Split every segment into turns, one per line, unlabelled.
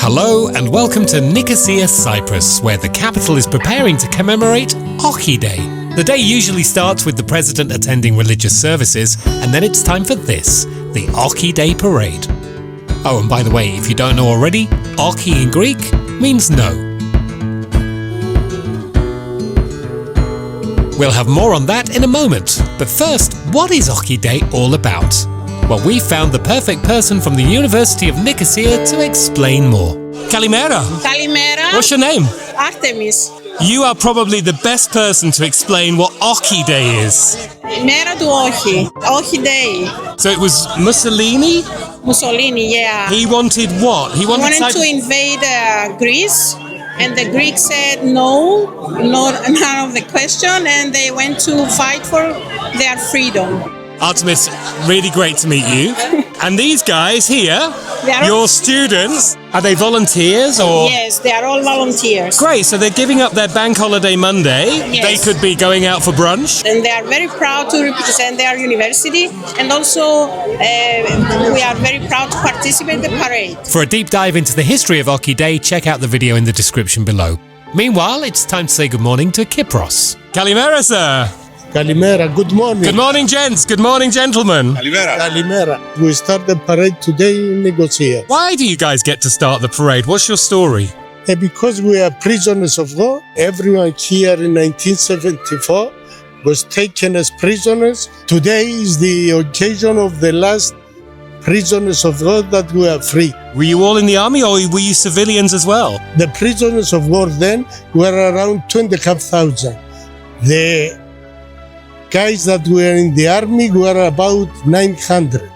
Hello and welcome to Nicosia, Cyprus, where the capital is preparing to commemorate OXI Day. The day usually starts with the president attending religious services, and then it's time for this, the OXI Day parade. Oh, and by the way, if you don't know already, OXI in Greek means no. We'll have more on that in a moment, but first, what is OXI Day all about? Well, we found the perfect person from the University of Nicosia to explain more. Kalimera.
Kalimera.
What's your name?
Artemis.
You are probably the best person to explain what OXI Day is.
Μέρα του όχι. OXI Day.
So it was Mussolini?
Mussolini, yeah.
He wanted what? He wanted
to invade Greece, and the Greeks said no, none of the question, and they went to fight for their freedom.
Artemis, really great to meet you. And these guys here, your students, are they volunteers or?
Yes, they are all volunteers.
Great, so they're giving up their bank holiday Monday.
Yes.
They could be going out for brunch.
And they are very proud to represent their university, and also we are very proud to participate in the parade.
For a deep dive into the history of OXI Day, check out the video in the description below. Meanwhile, it's time to say good morning to Kypros. Kalimera, sir.
Kalimera, good morning.
Good morning, gents. Good morning, gentlemen.
Kalimera.
Kalimera. We start the parade today in Nicosia.
Why do you guys get to start the parade? What's your story?
Because we are prisoners of war. Everyone here in 1974 was taken as prisoners. Today is the occasion of the last prisoners of war that we are free.
Were you all in the army or were you civilians as well?
The prisoners of war then were around 2,500. The guys that were in the army were about 900.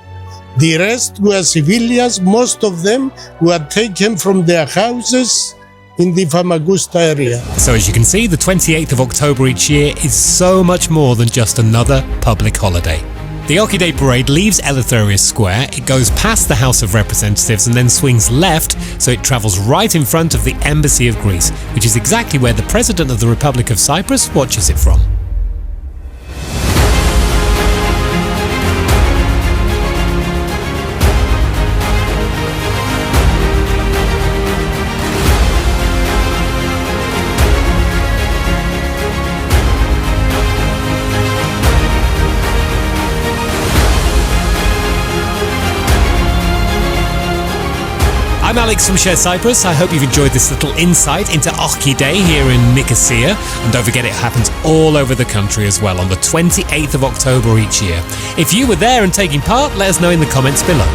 The rest were civilians. Most of them were taken from their houses in the Famagusta area.
So as you can see, the 28th of October each year is so much more than just another public holiday. The OXI Day parade leaves Eleftherios Square, it goes past the House of Representatives and then swings left, so it travels right in front of the Embassy of Greece, which is exactly where the President of the Republic of Cyprus watches it from. I'm Alex from Share Cyprus. I hope you've enjoyed this little insight into OXI Day here in Nicosia. And don't forget, it happens all over the country as well on the 28th of October each year. If you were there and taking part, let us know in the comments below.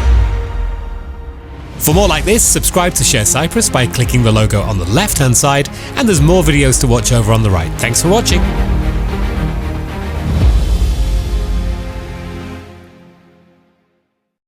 For more like this, subscribe to Share Cyprus by clicking the logo on the left-hand side, and there's more videos to watch over on the right. Thanks for watching.